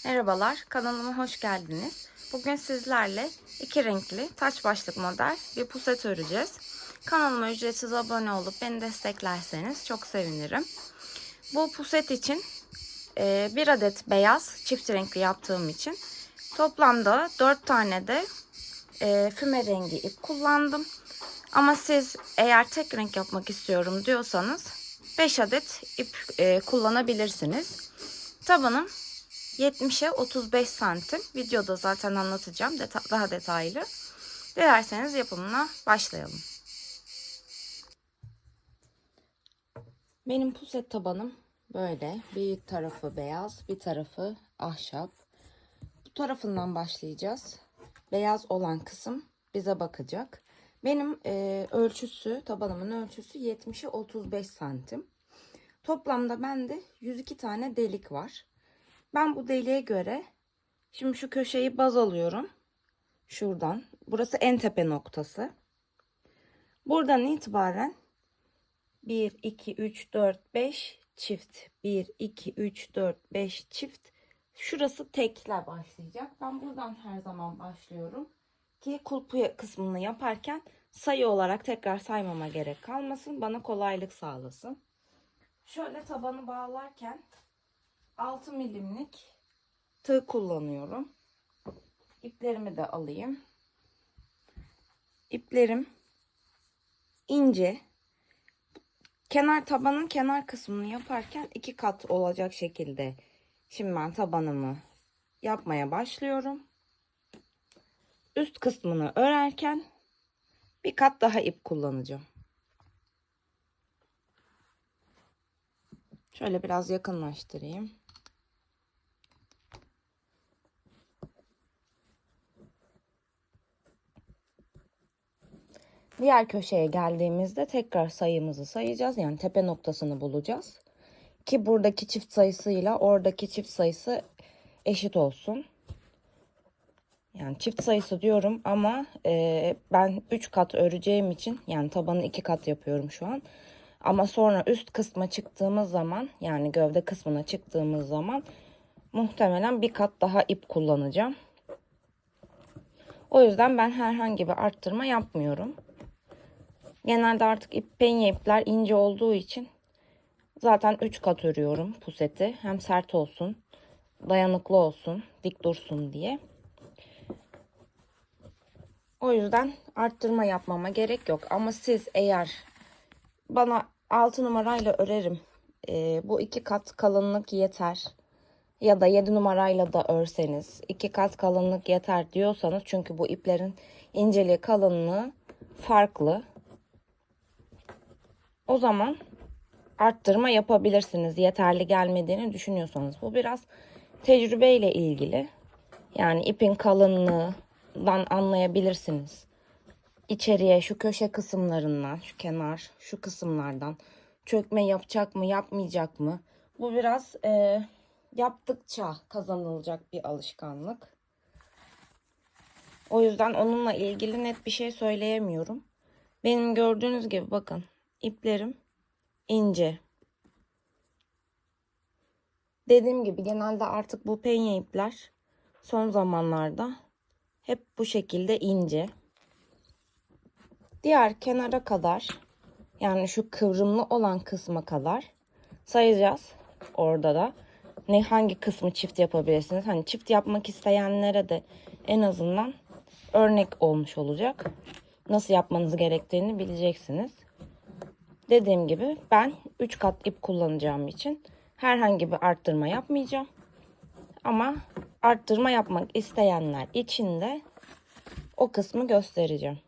Merhabalar, kanalıma hoş geldiniz. Bugün sizlerle iki renkli taç başlık model bir puset öreceğiz. Kanalıma ücretsiz abone olup beni desteklerseniz çok sevinirim. Bu puset için bir adet beyaz çift renkli yaptığım için toplamda 4 tane de füme rengi ip kullandım. Ama siz eğer tek renk yapmak istiyorum diyorsanız 5 adet ip kullanabilirsiniz. Tabanım 70'e 35 santim. Videoda zaten anlatacağım daha detaylı. Dilerseniz yapımına başlayalım. Benim puset tabanım böyle. Bir tarafı beyaz, bir tarafı ahşap. Bu tarafından başlayacağız. Beyaz olan kısım bize bakacak. Benim tabanımın ölçüsü 70'e 35 santim. Toplamda bende 102 tane delik var. Ben bu deliğe göre şimdi şu köşeyi baz alıyorum. Şuradan. Burası en tepe noktası. Buradan itibaren 1, 2, 3, 4, 5 çift. 1, 2, 3, 4, 5 çift. Şurası tekle başlayacak. Ben buradan her zaman başlıyorum. Ki kulpu kısmını yaparken sayı olarak tekrar saymama gerek kalmasın. Bana kolaylık sağlasın. Şöyle tabanı bağlarken 6 milimlik tığ kullanıyorum. İplerimi de alayım. İplerim ince. Tabanın kenar kısmını yaparken 2 kat olacak şekilde. Şimdi ben tabanımı yapmaya başlıyorum. Üst kısmını örerken bir kat daha ip kullanacağım. Şöyle biraz yakınlaştırayım. Diğer köşeye geldiğimizde tekrar sayımızı sayacağız. Yani tepe noktasını bulacağız. Ki buradaki çift sayısıyla oradaki çift sayısı eşit olsun. Yani çift sayısı diyorum ama ben 3 kat öreceğim için yani tabanı 2 kat yapıyorum şu an. Ama sonra üst kısma çıktığımız zaman yani gövde kısmına çıktığımız zaman muhtemelen bir kat daha ip kullanacağım. O yüzden ben herhangi bir arttırma yapmıyorum. Genelde artık penye ipler ince olduğu için zaten 3 kat örüyorum puseti. Hem sert olsun, dayanıklı olsun, dik dursun diye. O yüzden arttırma yapmama gerek yok. Ama siz eğer bana 6 numarayla örerim, bu 2 kat kalınlık yeter ya da 7 numarayla da örseniz 2 kat kalınlık yeter diyorsanız, çünkü bu iplerin inceliği kalınlığı farklı, o zaman arttırma yapabilirsiniz yeterli gelmediğini düşünüyorsanız. Bu biraz tecrübeyle ilgili. Yani ipin kalınlığından anlayabilirsiniz. İçeriye şu köşe kısımlarından, şu kenar, şu kısımlardan çökme yapacak mı, yapmayacak mı? Bu biraz yaptıkça kazanılacak bir alışkanlık. O yüzden onunla ilgili net bir şey söyleyemiyorum. Benim gördüğünüz gibi bakın, iplerim ince. Dediğim gibi genelde artık bu penye ipler son zamanlarda hep bu şekilde ince. Diğer kenara kadar, yani şu kıvrımlı olan kısma kadar sayacağız. Orada da hangi kısmı çift yapabilirsiniz. Hani çift yapmak isteyenlere de en azından örnek olmuş olacak. Nasıl yapmanız gerektiğini bileceksiniz. Dediğim gibi ben 3 kat ip kullanacağım için herhangi bir arttırma yapmayacağım. Ama arttırma yapmak isteyenler için de o kısmı göstereceğim.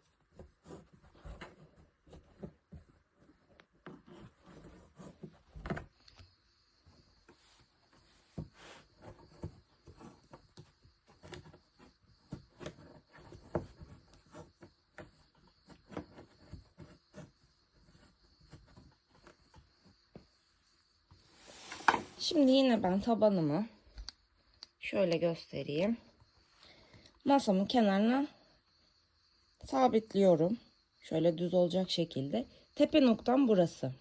Şimdi yine ben tabanımı şöyle göstereyim. Masamın kenarına sabitliyorum. Şöyle düz olacak şekilde. Tepe noktam burası.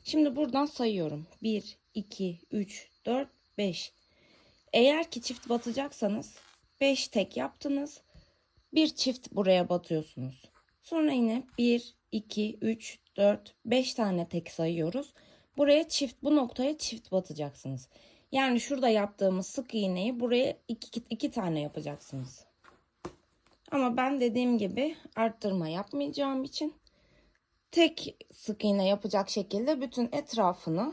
Şimdi buradan sayıyorum. 1, 2, 3, 4, 5. Eğer ki çift batacaksanız 5 tek yaptınız. Bir çift buraya batıyorsunuz. Sonra yine 1, 2, 3, 4, 5 tane tek sayıyoruz. Buraya çift, bu noktaya çift batacaksınız. Yani şurada yaptığımız sık iğneyi buraya 2 tane yapacaksınız. Ama ben dediğim gibi arttırma yapmayacağım için tek sık iğne yapacak şekilde bütün etrafını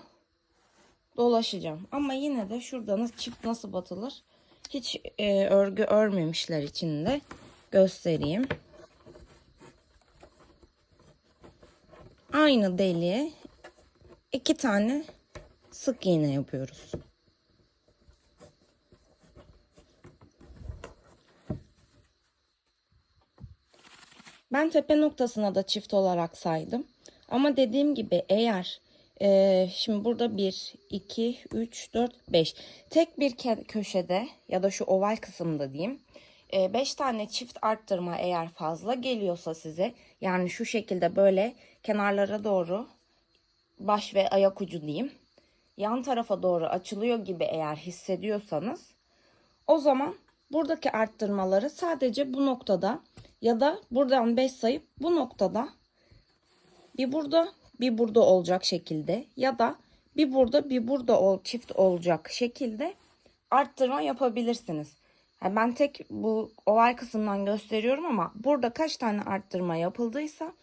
dolaşacağım. Ama yine de şuradan çift nasıl batılır hiç örgü örmemişler için de göstereyim. Aynı deliğe 2 tane sık iğne yapıyoruz. Ben tepe noktasına da çift olarak saydım. Ama dediğim gibi eğer şimdi burada 1, 2, 3, 4, 5 tek bir köşede ya da şu oval kısımda diyeyim 5 tane çift arttırma eğer fazla geliyorsa size, yani şu şekilde böyle kenarlara doğru baş ve ayak ucu diyeyim yan tarafa doğru açılıyor gibi eğer hissediyorsanız, o zaman buradaki arttırmaları sadece bu noktada ya da buradan 5 sayıp bu noktada bir burada bir burada olacak şekilde ya da bir burada bir burada çift olacak şekilde arttırma yapabilirsiniz. Yani ben tek bu oval kısımdan gösteriyorum ama burada kaç tane arttırma yapıldıysa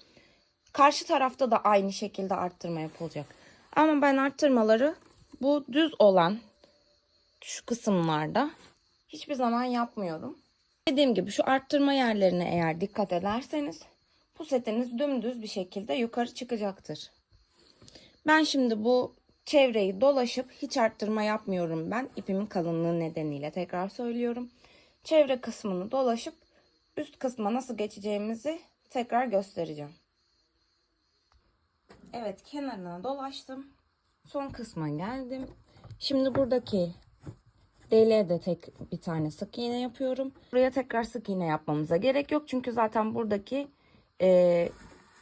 karşı tarafta da aynı şekilde arttırma yapılacak. Ama ben arttırmaları bu düz olan şu kısımlarda hiçbir zaman yapmıyorum. Dediğim gibi şu arttırma yerlerine eğer dikkat ederseniz pusetiniz dümdüz bir şekilde yukarı çıkacaktır. Ben şimdi bu çevreyi dolaşıp hiç arttırma yapmıyorum ben. İpimin kalınlığı nedeniyle tekrar söylüyorum. Çevre kısmını dolaşıp üst kısma nasıl geçeceğimizi tekrar göstereceğim. Evet, kenarına dolaştım. Son kısma geldim. Şimdi buradaki deliğe de tek bir tane sık iğne yapıyorum. Buraya tekrar sık iğne yapmamıza gerek yok. Çünkü zaten buradaki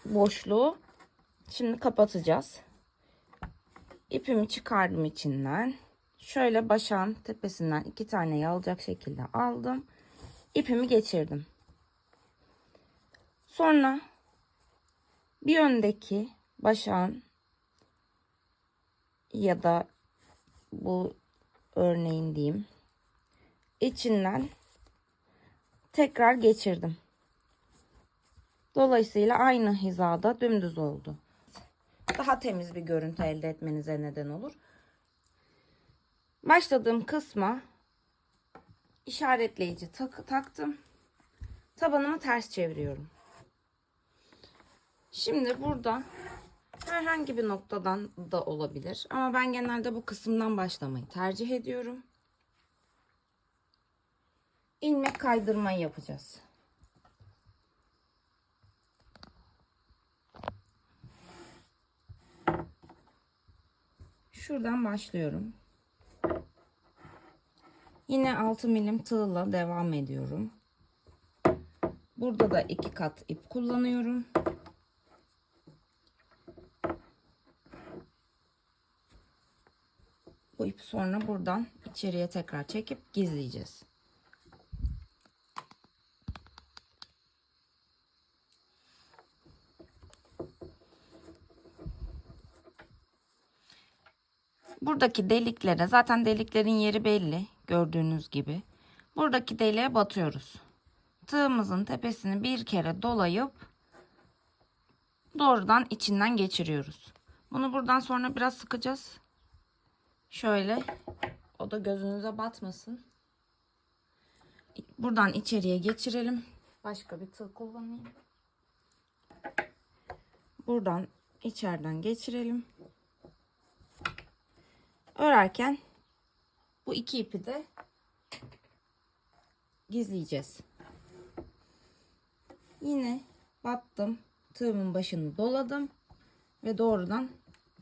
boşluğu şimdi kapatacağız. İpimi çıkardım içinden. Şöyle başağın tepesinden 2 tane alacak şekilde aldım. İpimi geçirdim. Sonra bir öndeki başağın ya da bu örneğin diyeyim içinden tekrar geçirdim. Dolayısıyla aynı hizada dümdüz oldu. Daha temiz bir görüntü elde etmenize neden olur. Başladığım kısma işaretleyici taktım. Tabanımı ters çeviriyorum. Şimdi burada herhangi bir noktadan da olabilir. Ama ben genelde bu kısımdan başlamayı tercih ediyorum. İlmek kaydırmayı yapacağız. Şuradan başlıyorum. Yine 6 milim tığla devam ediyorum. Burada da 2 kat ip kullanıyorum. Bu ipi sonra buradan içeriye tekrar çekip gizleyeceğiz. Buradaki deliklere, zaten deliklerin yeri belli gördüğünüz gibi. Buradaki deliğe batıyoruz. Tığımızın tepesini bir kere dolayıp doğrudan içinden geçiriyoruz. Bunu buradan sonra biraz sıkacağız. Şöyle, o da gözünüze batmasın. Buradan içeriye geçirelim. Başka bir tığ kullanayım. Buradan içeriden geçirelim. Örerken bu iki ipi de gizleyeceğiz. Yine battım. Tığımın başını doladım ve doğrudan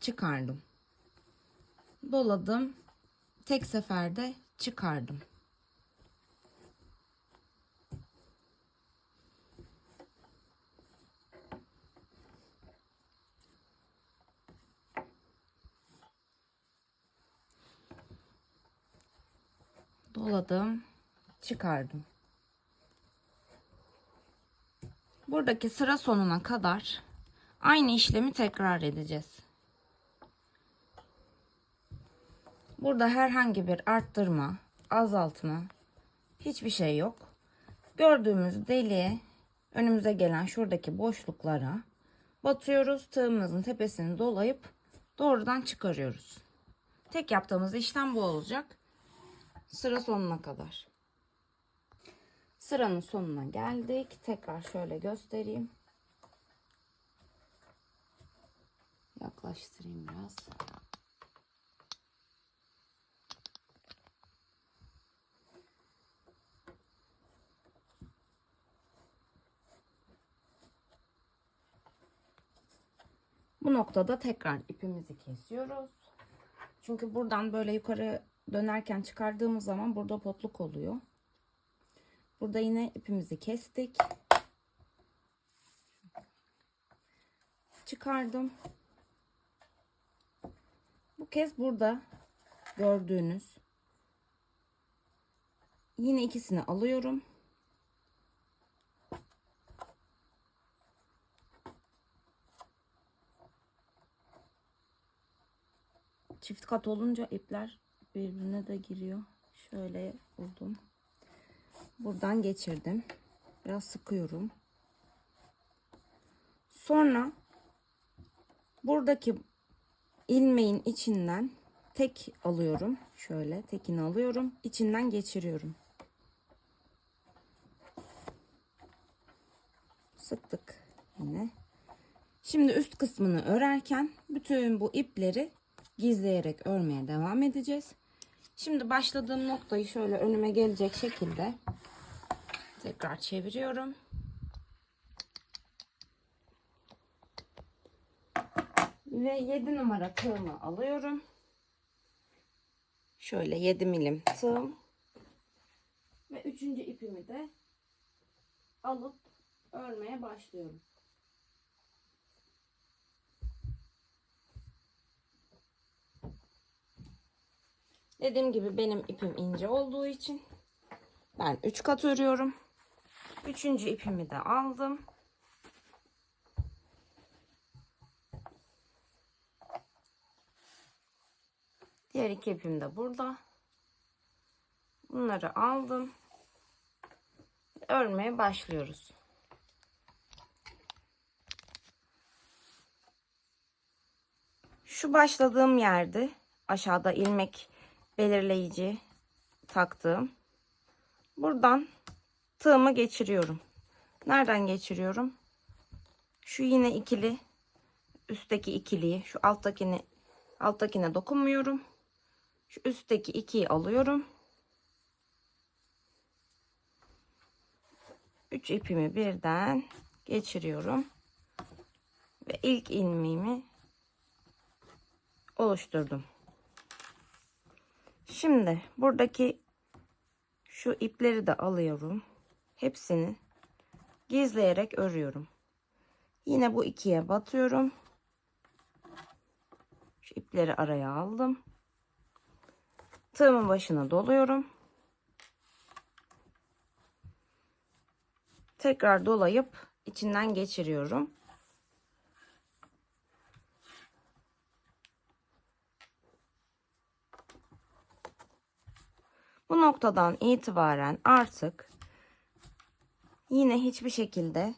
çıkardım. Doladım. Tek seferde çıkardım. Doladım, çıkardım. Buradaki sıra sonuna kadar aynı işlemi tekrar edeceğiz. Burada herhangi bir arttırma, azaltma hiçbir şey yok. Gördüğümüz deliğe, önümüze gelen şuradaki boşluklara batıyoruz. Tığımızın tepesini dolayıp doğrudan çıkarıyoruz. Tek yaptığımız işlem bu olacak. Sıra sonuna kadar. Sıranın sonuna geldik. Tekrar şöyle göstereyim. Yaklaştırayım biraz. Bu noktada tekrar ipimizi kesiyoruz. Çünkü buradan böyle yukarı dönerken çıkardığımız zaman burada potluk oluyor. Burada yine ipimizi kestik. Çıkardım. Bu kez burada gördüğünüz yine ikisini alıyorum. Çift kat olunca ipler birbirine de giriyor. Şöyle buldum. Buradan geçirdim. Biraz sıkıyorum. Sonra buradaki ilmeğin içinden tek alıyorum. Şöyle tekini alıyorum. İçinden geçiriyorum. Sıktık yine. Şimdi üst kısmını örerken bütün bu ipleri gizleyerek örmeye devam edeceğiz. Şimdi başladığım noktayı şöyle önüme gelecek şekilde tekrar çeviriyorum. Ve 7 numara tığımı alıyorum. Şöyle 7 milim tığım. Ve 3. ipimi de alıp örmeye başlıyorum. Dediğim gibi benim ipim ince olduğu için ben 3 kat örüyorum. 3. ipimi de aldım. Diğer 2 ipim de burada. Bunları aldım. Örmeye başlıyoruz. Şu başladığım yerde aşağıda ilmek belirleyici taktığım. Buradan tığımı geçiriyorum. Nereden geçiriyorum? Şu yine ikili, üstteki ikiliyi, şu alttakine dokunmuyorum. Şu üstteki ikiyi alıyorum. 3 ipimi birden geçiriyorum. Ve ilk ilmeğimi oluşturdum. Şimdi buradaki şu ipleri de alıyorum. Hepsini gizleyerek örüyorum. Yine bu ikiye batıyorum. Şu ipleri araya aldım. Tığımın başına doluyorum. Tekrar dolayıp içinden geçiriyorum. Bu noktadan itibaren artık yine hiçbir şekilde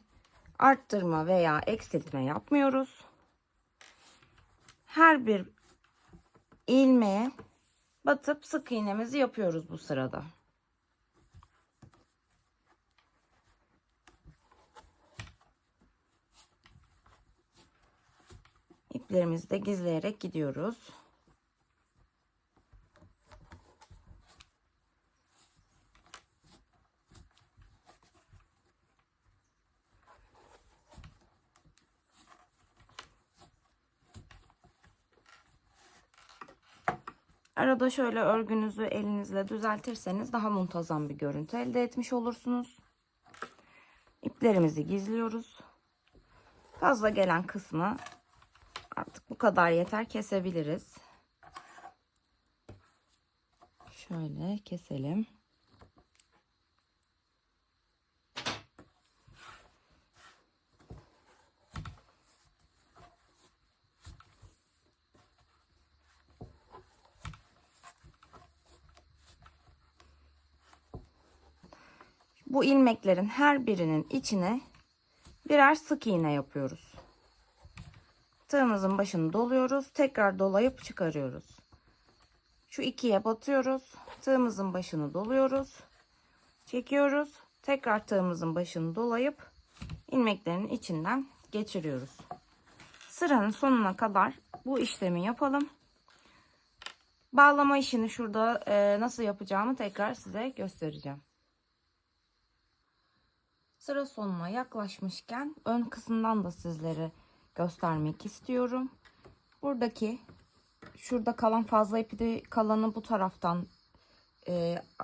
arttırma veya eksiltme yapmıyoruz. Her bir ilmeğe batıp sık iğnemizi yapıyoruz bu sırada. İplerimizi de gizleyerek gidiyoruz. Arada şöyle örgünüzü elinizle düzeltirseniz daha muntazam bir görüntü elde etmiş olursunuz. İplerimizi gizliyoruz. Fazla gelen kısmı artık bu kadar yeter, kesebiliriz. Şöyle keselim. Bu ilmeklerin her birinin içine birer sık iğne yapıyoruz. Tığımızın başını doluyoruz. Tekrar dolayıp çıkarıyoruz. Şu ikiye batıyoruz. Tığımızın başını doluyoruz. Çekiyoruz. Tekrar tığımızın başını dolayıp ilmeklerin içinden geçiriyoruz. Sıranın sonuna kadar bu işlemi yapalım. Bağlama işini şurada nasıl yapacağımı tekrar size göstereceğim. Sıra sonuna yaklaşmışken ön kısımdan da sizlere göstermek istiyorum. Şurada kalan fazla ipi de kalanı bu taraftan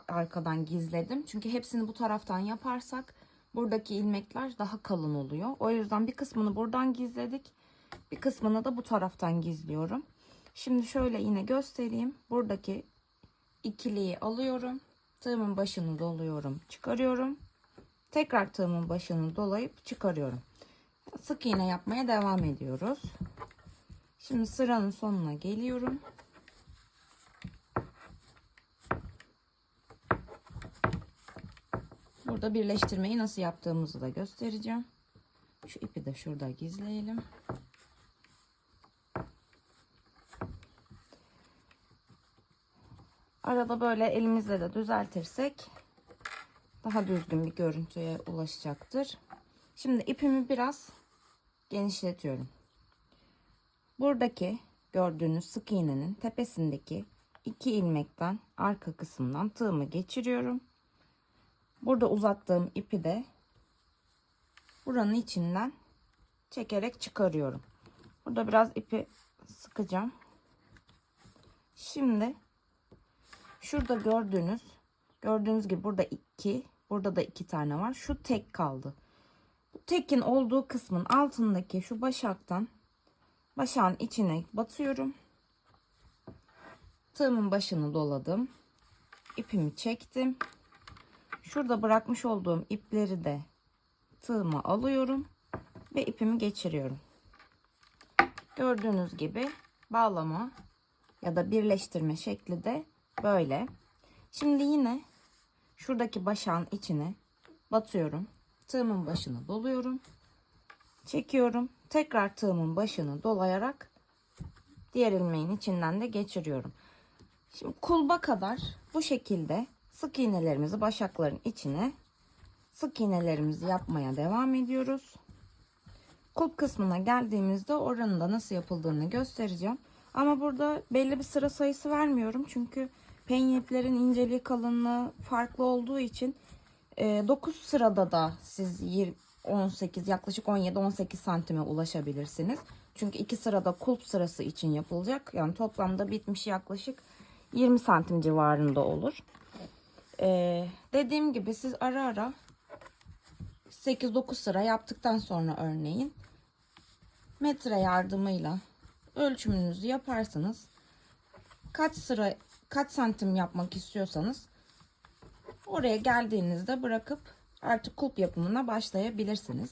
arkadan gizledim. Çünkü hepsini bu taraftan yaparsak buradaki ilmekler daha kalın oluyor. O yüzden bir kısmını buradan gizledik. Bir kısmını da bu taraftan gizliyorum. Şimdi şöyle yine göstereyim. Buradaki ikiliyi alıyorum. Tığımın başını doluyorum, çıkarıyorum. Tekrar tığımın başını dolayıp çıkarıyorum. Sık iğne yapmaya devam ediyoruz. Şimdi sıranın sonuna geliyorum. Burada birleştirmeyi nasıl yaptığımızı da göstereceğim. Şu ipi de şurada gizleyelim. Arada böyle elimizle de düzeltirsek daha düzgün bir görüntüye ulaşacaktır. Şimdi ipimi biraz genişletiyorum. Buradaki gördüğünüz sık iğnenin tepesindeki iki ilmekten arka kısımdan tığımı geçiriyorum. Burada uzattığım ipi de buranın içinden çekerek çıkarıyorum. Burada biraz ipi sıkacağım. Şimdi şurada gördüğünüz gibi burada da iki tane var. Şu tek kaldı. Bu tekin olduğu kısmın altındaki şu başağın içine batıyorum. Tığımın başını doladım. İpimi çektim. Şurada bırakmış olduğum ipleri de tığıma alıyorum ve ipimi geçiriyorum. Gördüğünüz gibi bağlama ya da birleştirme şekli de böyle. Şimdi yine şuradaki başağın içine batıyorum. Tığımın başını doluyorum. Çekiyorum. Tekrar tığımın başını dolayarak diğer ilmeğin içinden de geçiriyorum. Şimdi kulba kadar bu şekilde sık iğnelerimizi başakların içine sık iğnelerimizi yapmaya devam ediyoruz. Kulp kısmına geldiğimizde oranın da nasıl yapıldığını göstereceğim. Ama burada belli bir sıra sayısı vermiyorum. Çünkü penye iplerin inceliği kalınlığı farklı olduğu için 9 sırada da siz 18 yaklaşık 17-18 santime ulaşabilirsiniz. Çünkü 2 sırada kulp sırası için yapılacak. Yani toplamda bitmiş yaklaşık 20 santim civarında olur. Dediğim gibi siz ara ara 8-9 sıra yaptıktan sonra örneğin metre yardımıyla ölçümünüzü yaparsınız. Kaç santim yapmak istiyorsanız oraya geldiğinizde bırakıp artık kulp yapımına başlayabilirsiniz.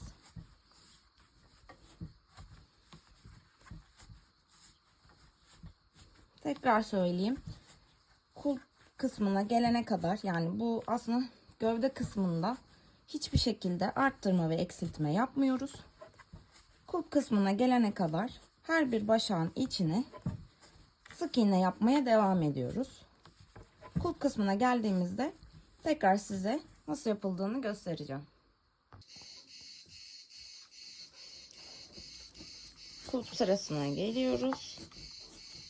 Tekrar söyleyeyim. Kulp kısmına gelene kadar, yani bu aslında gövde kısmında hiçbir şekilde arttırma ve eksiltme yapmıyoruz. Kulp kısmına gelene kadar her bir başağın içine sık iğne yapmaya devam ediyoruz. Kulp kısmına geldiğimizde tekrar size nasıl yapıldığını göstereceğim. Kulp sırasına geliyoruz.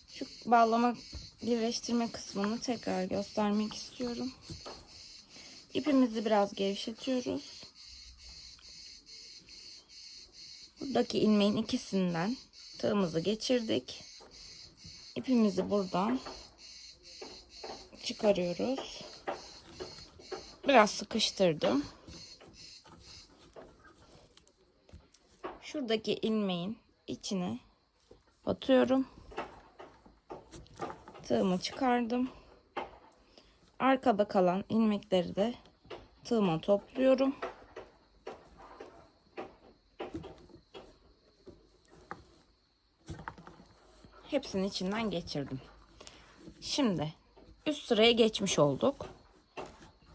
Şu bağlama birleştirme kısmını tekrar göstermek istiyorum. İpimizi biraz gevşetiyoruz. Buradaki ilmeğin ikisinden tığımızı geçirdik. İpimizi buradan çıkarıyoruz. Biraz sıkıştırdım. Şuradaki ilmeğin içine batıyorum. Tığımı çıkardım. Arkada kalan ilmekleri de tığıma topluyorum. Hepsini içinden geçirdim. Şimdi üst sıraya geçmiş olduk.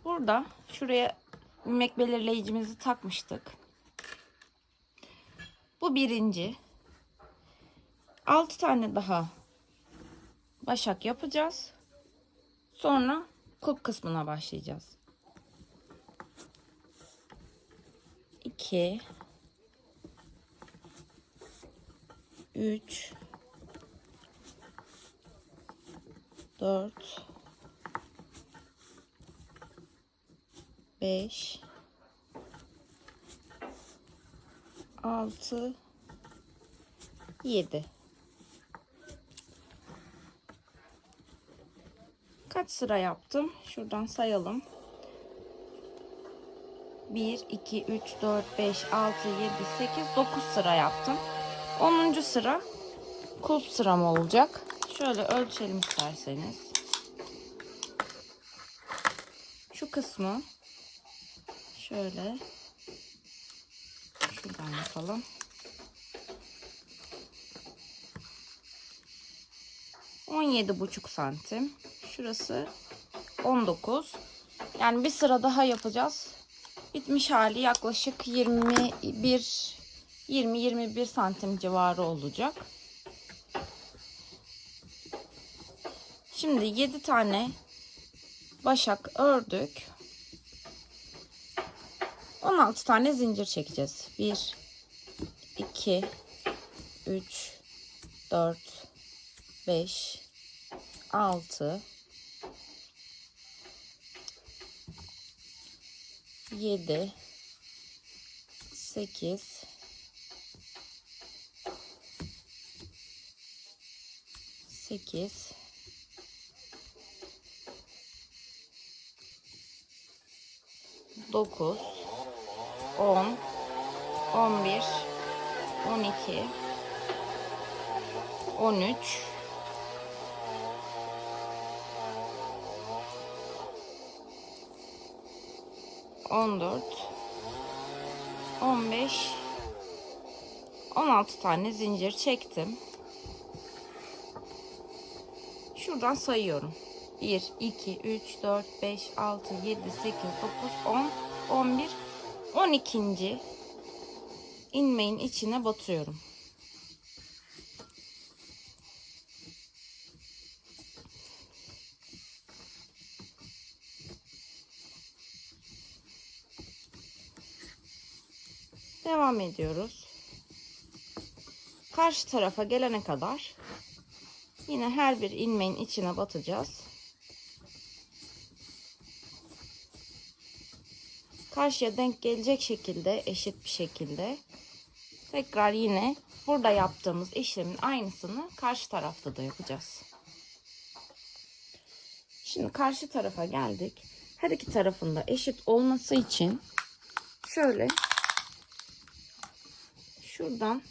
Burada şuraya ilmek belirleyicimizi takmıştık. Bu birinci. 6 tane daha başak yapacağız. Sonra kulp kısmına başlayacağız. 2 3 4 5 6 7. Kaç sıra yaptım? Şuradan sayalım. 1 2 3 4 5 6 7 8 9 sıra yaptım. 10. sıra kulp sıram olacak. Şöyle ölçelim isterseniz. Şu kısmı şöyle şuradan yapalım. 17,5 santim. Şurası 19. Yani bir sıra daha yapacağız. Bitmiş hali yaklaşık 20-21 santim civarı olacak. Şimdi 7 tane başak ördük. 16 tane zincir çekeceğiz. 1 2 3 4 5 6 7 8 8 9 10 11 12 13 14 15 16 tane zincir çektim. Şuradan sayıyorum. 1 2 3 4 5 6 7 8 9 10 11 12. ilmeğin içine batıyorum. Devam ediyoruz. Karşı tarafa gelene kadar yine her bir ilmeğin içine batacağız. Karşıya denk gelecek şekilde, eşit bir şekilde tekrar yine burada yaptığımız işlemin aynısını karşı tarafta da yapacağız. Şimdi karşı tarafa geldik. Her iki tarafında eşit olması için şöyle şuradan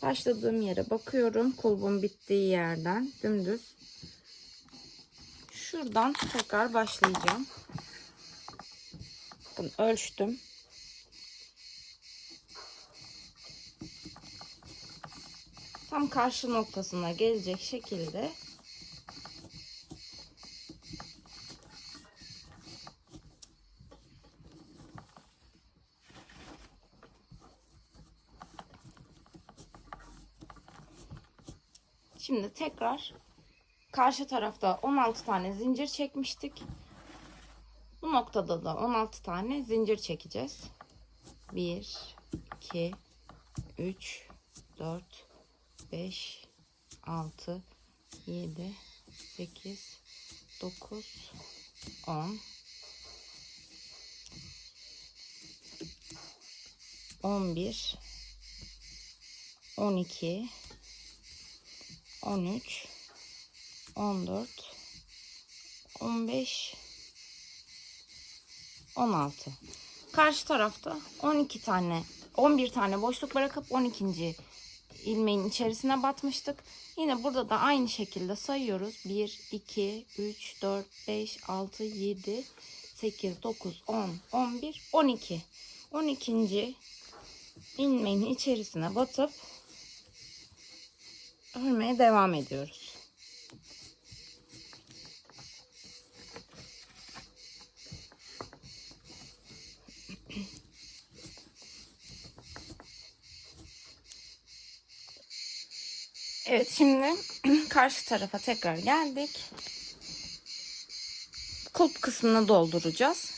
başladığım yere bakıyorum. Kulbun bittiği yerden dümdüz. Şuradan tekrar başlayacağım. Bakın ölçtüm. Tam karşı noktasına gelecek şekilde şimdi tekrar karşı tarafta 16 tane zincir çekmiştik. Bu noktada da 16 tane zincir çekeceğiz. 1 2 3 4 5 6 7 8 9 10 11 12 13 14 15 16. Karşı tarafta 12 tane 11 tane boşluk bırakıp 12. ilmeğin içerisine batmıştık. Yine burada da aynı şekilde sayıyoruz. 1, 2, 3, 4, 5, 6, 7, 8, 9, 10, 11, 12. 12. ilmeğin içerisine batıp örmeye devam ediyoruz. Evet, şimdi karşı tarafa tekrar geldik. Kulp kısmını dolduracağız.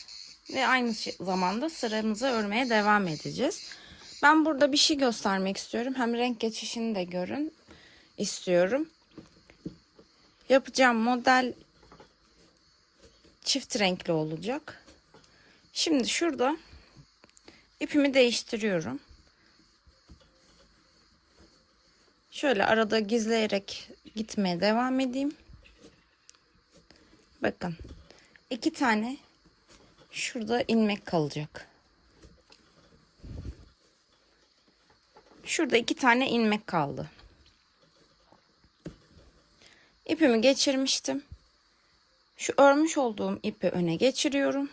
Ve aynı zamanda sıramızı örmeye devam edeceğiz. Ben burada bir şey göstermek istiyorum. Hem renk geçişini de görün istiyorum. Yapacağım model çift renkli olacak. Şimdi şurada ipimi değiştiriyorum. Şöyle arada gizleyerek gitmeye devam edeyim. Bakın. 2 tane şurada ilmek kalacak. Şurada 2 tane ilmek kaldı. İpimi geçirmiştim. Şu örmüş olduğum ipi öne geçiriyorum.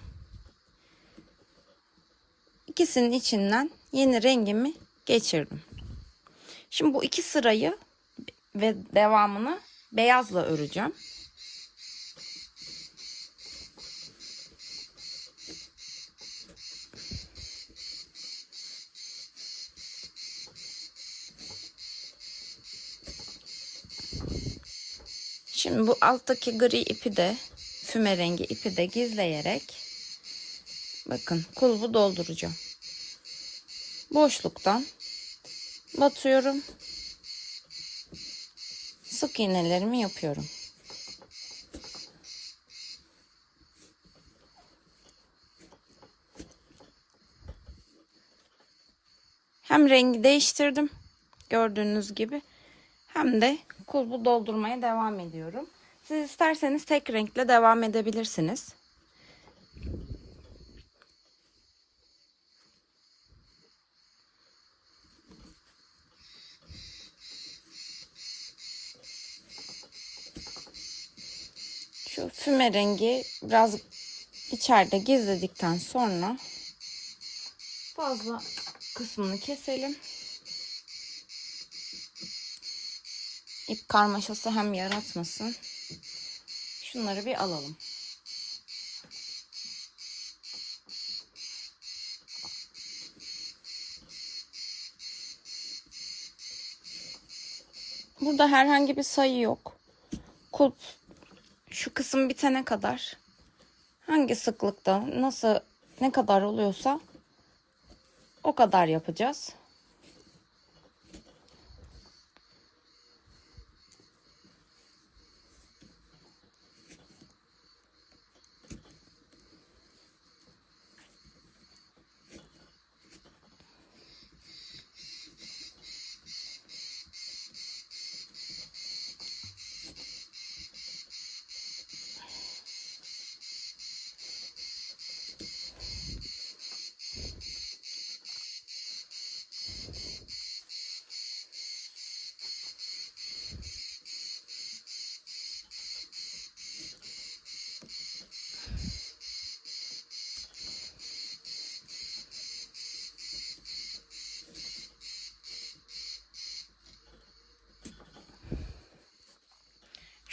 İkisinin içinden yeni rengimi geçirdim. Şimdi bu 2 sırayı ve devamını beyazla öreceğim. Şimdi bu alttaki gri ipi de, füme rengi ipi de gizleyerek bakın kulbu dolduracağım. Boşluktan batıyorum. Sık iğnelerimi yapıyorum. Hem rengi değiştirdim gördüğünüz gibi, hem de kulbu doldurmaya devam ediyorum. Siz isterseniz tek renkle devam edebilirsiniz. Şu füme rengi biraz içeride gizledikten sonra fazla kısmını keselim. İp karmaşası hem yaratmasın. Şunları bir alalım. Burada herhangi bir sayı yok. Kulp şu kısım bitene kadar hangi sıklıkta nasıl ne kadar oluyorsa o kadar yapacağız.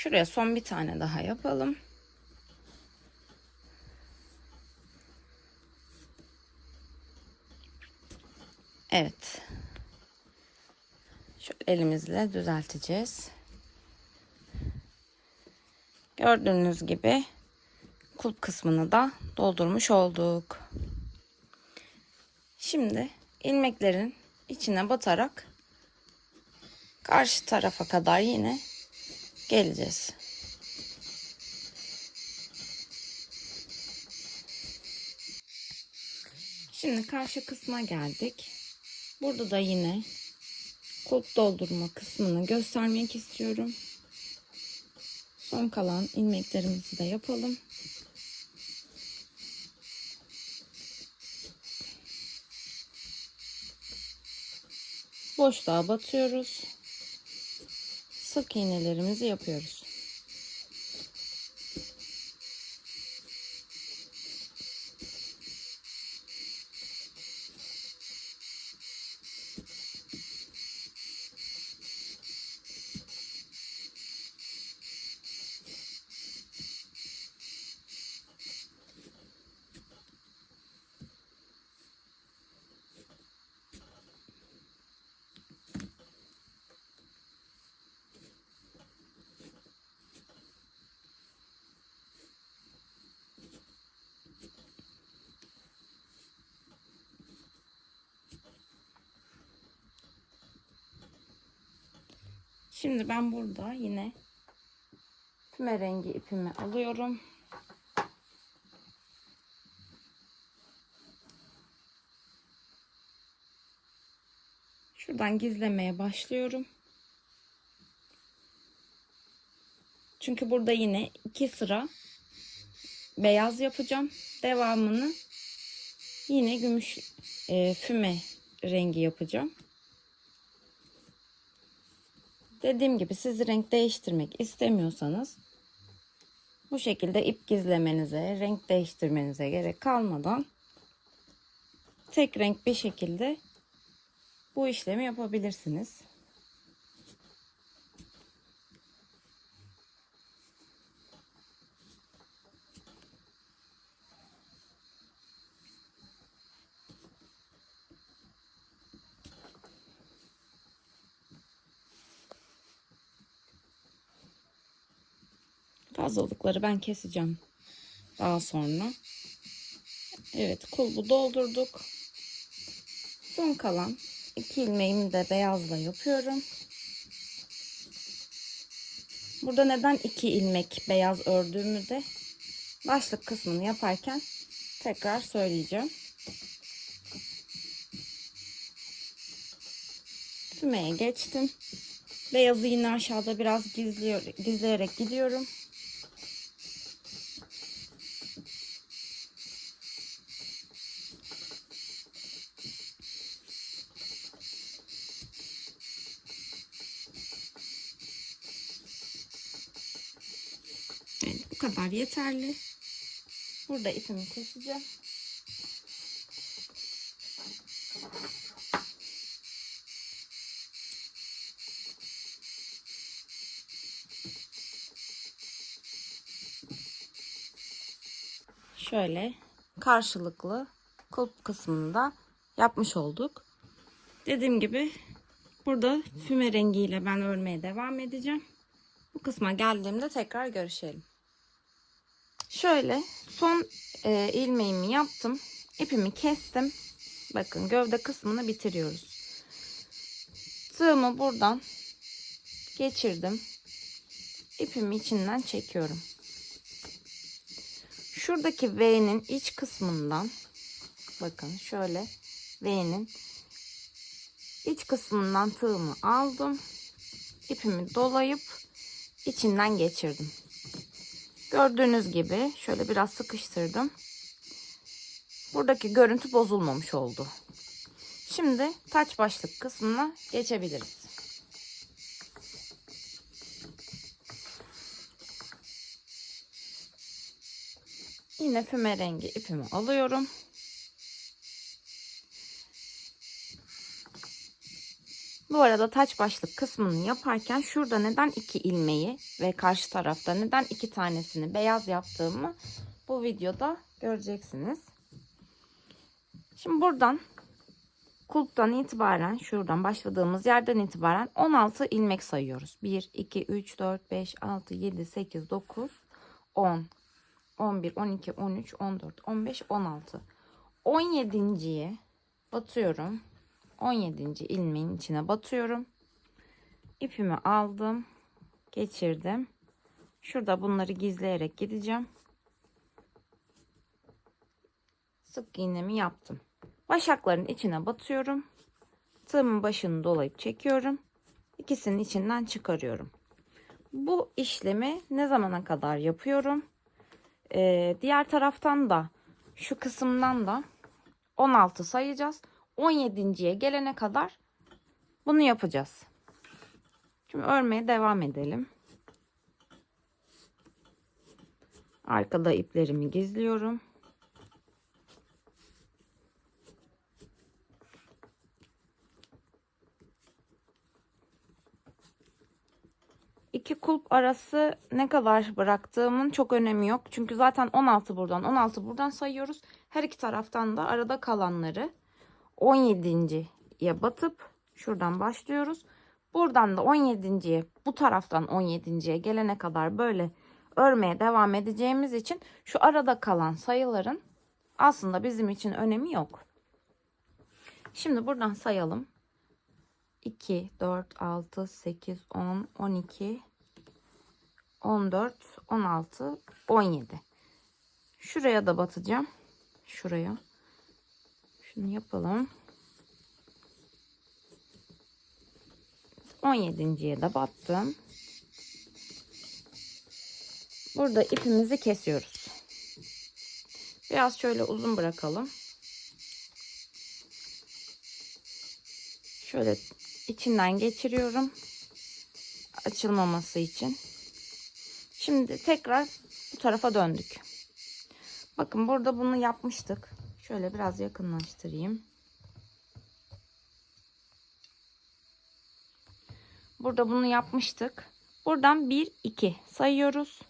Şuraya son bir tane daha yapalım. Evet. Şöyle elimizle düzelteceğiz. Gördüğünüz gibi kulp kısmını da doldurmuş olduk. Şimdi ilmeklerin içine batarak karşı tarafa kadar yine geleceğiz. Şimdi karşı kısma geldik. Burada da yine kulp doldurma kısmını göstermek istiyorum. Son kalan ilmeklerimizi de yapalım. boşluğa batıyoruz. Sık iğnelerimizi yapıyoruz. Şimdi ben burada yine füme rengi ipimi alıyorum. Şuradan gizlemeye başlıyorum. Çünkü burada yine 2 sıra beyaz yapacağım. Devamını yine gümüş füme rengi yapacağım. Dediğim gibi siz renk değiştirmek istemiyorsanız bu şekilde ip gizlemenize, renk değiştirmenize gerek kalmadan tek renk bir şekilde bu işlemi yapabilirsiniz. Fazlalıkları ben keseceğim daha sonra. Evet, kulbu doldurduk. Son kalan 2 ilmeğimi de beyazla yapıyorum. Burada neden 2 ilmek beyaz ördüğümü de başlık kısmını yaparken tekrar söyleyeceğim. Tümeye geçtim. Beyazı yine aşağıda biraz gizleyerek gidiyorum. Evet, bu kadar yeterli. Burada ipimi keseceğim. Şöyle karşılıklı kulp kısmını da yapmış olduk. Dediğim gibi burada füme rengiyle ben örmeye devam edeceğim. Bu kısma geldiğimde tekrar görüşelim. Şöyle son ilmeğimi yaptım. İpimi kestim. Bakın gövde kısmını bitiriyoruz. Tığımı buradan geçirdim. İpimi içinden çekiyorum. Şuradaki V'nin iç kısmından bakın şöyle V'nin iç kısmından tığımı aldım. İpimi dolayıp içinden geçirdim. Gördüğünüz gibi şöyle biraz sıkıştırdım. Buradaki görüntü bozulmamış oldu. Şimdi taç başlık kısmına geçebiliriz. Yine füme rengi ipimi alıyorum. Bu arada taç başlık kısmını yaparken şurada neden 2 ilmeği ve karşı tarafta neden 2 tanesini beyaz yaptığımı bu videoda göreceksiniz. Şimdi buradan kulptan itibaren şuradan başladığımız yerden itibaren 16 ilmek sayıyoruz. 1, 2, 3, 4, 5, 6, 7, 8, 9, 10, 11, 12, 13, 14, 15, 16. 17.'ye batıyorum. 17. ilmeğin içine batıyorum. İpimi aldım. Geçirdim. Şurada bunları gizleyerek gideceğim. Sık iğnemi yaptım. Başakların içine batıyorum. Tığımın başını dolayıp çekiyorum. İkisinin içinden çıkarıyorum. Bu işlemi ne zamana kadar yapıyorum? Diğer taraftan da şu kısımdan da 16 sayacağız. 17.'ye gelene kadar Bunu yapacağız. Şimdi örmeye devam edelim. Arkada iplerimi gizliyorum. İki kulp arası ne kadar bıraktığımın çok önemi yok. Çünkü zaten 16 buradan 16 buradan sayıyoruz. Her iki taraftan da arada kalanları 17.'ye batıp şuradan başlıyoruz. Buradan da 17.'ye, bu taraftan 17.'ye gelene kadar böyle örmeye devam edeceğimiz için şu arada kalan sayıların aslında bizim için önemi yok. Şimdi buradan sayalım. 2, 4, 6, 8, 10, 12, 14, 16, 17. Şuraya da batacağım. Şuraya. Şunu yapalım. 17.'ye de battım. Burada ipimizi kesiyoruz. Biraz şöyle uzun bırakalım. Şöyle içinden geçiriyorum. Açılmaması için. Şimdi tekrar bu tarafa döndük. Bakın burada bunu yapmıştık. Şöyle biraz yakınlaştırayım. Burada bunu yapmıştık. Buradan 1, 2 sayıyoruz.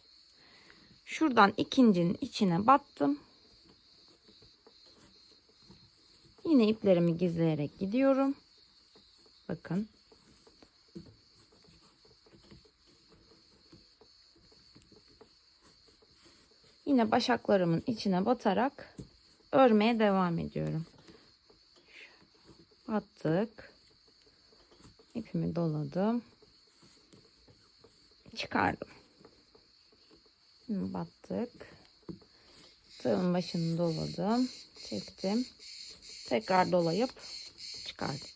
Şuradan ikincinin içine battım. Yine iplerimi gizleyerek gidiyorum. Bakın. Yine başaklarımın içine batarak örmeye devam ediyorum. Battık. İpimi doladım. Çıkardım. Şimdi battık. Tığın başını doladım. Çektim. Tekrar dolayıp çıkardım.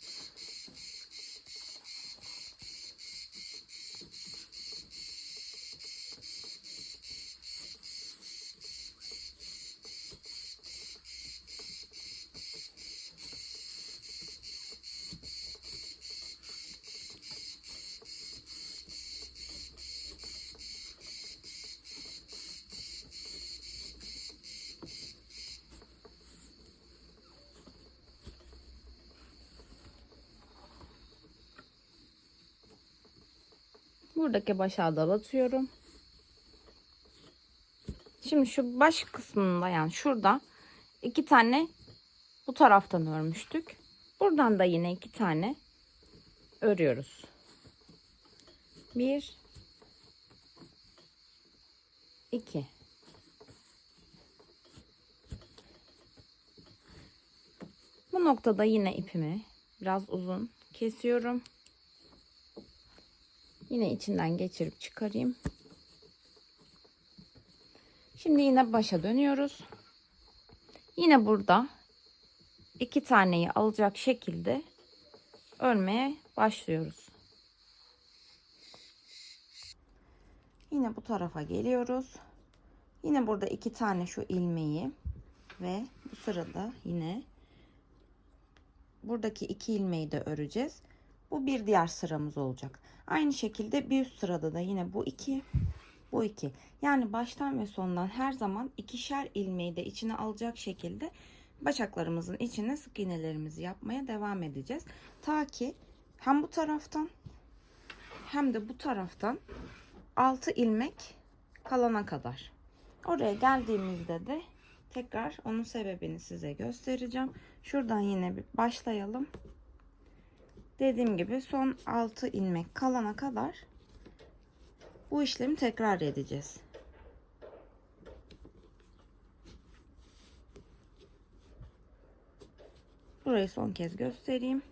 Buradaki başağı da batıyorum. Şimdi şu baş kısmında, yani şurada 2 tane bu taraftan örmüştük. Buradan da yine 2 tane örüyoruz. 1, 2. Bu noktada yine ipimi biraz uzun kesiyorum. Yine içinden geçirip çıkarayım. Şimdi yine başa dönüyoruz. Yine burada 2 taneyi alacak şekilde örmeye başlıyoruz. Yine bu tarafa geliyoruz. Yine burada 2 tane şu ilmeği ve bu sırada yine buradaki 2 ilmeği de öreceğiz. Bu bir diğer sıramız olacak. Aynı şekilde bir üst sırada da yine bu 2, bu 2. Yani baştan ve sondan her zaman ikişer ilmeği de içine alacak şekilde başaklarımızın içine sık iğnelerimizi yapmaya devam edeceğiz. Ta ki hem bu taraftan hem de bu taraftan 6 ilmek kalana kadar. Oraya geldiğimizde de tekrar onun sebebini size göstereceğim. Şuradan yine bir başlayalım. Dediğim gibi son 6 ilmek kalana kadar bu işlemi tekrar edeceğiz. Burayı son kez göstereyim.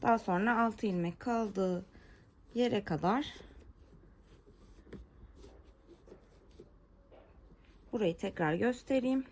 Daha sonra 6 ilmek kaldığı yere kadar burayı tekrar göstereyim.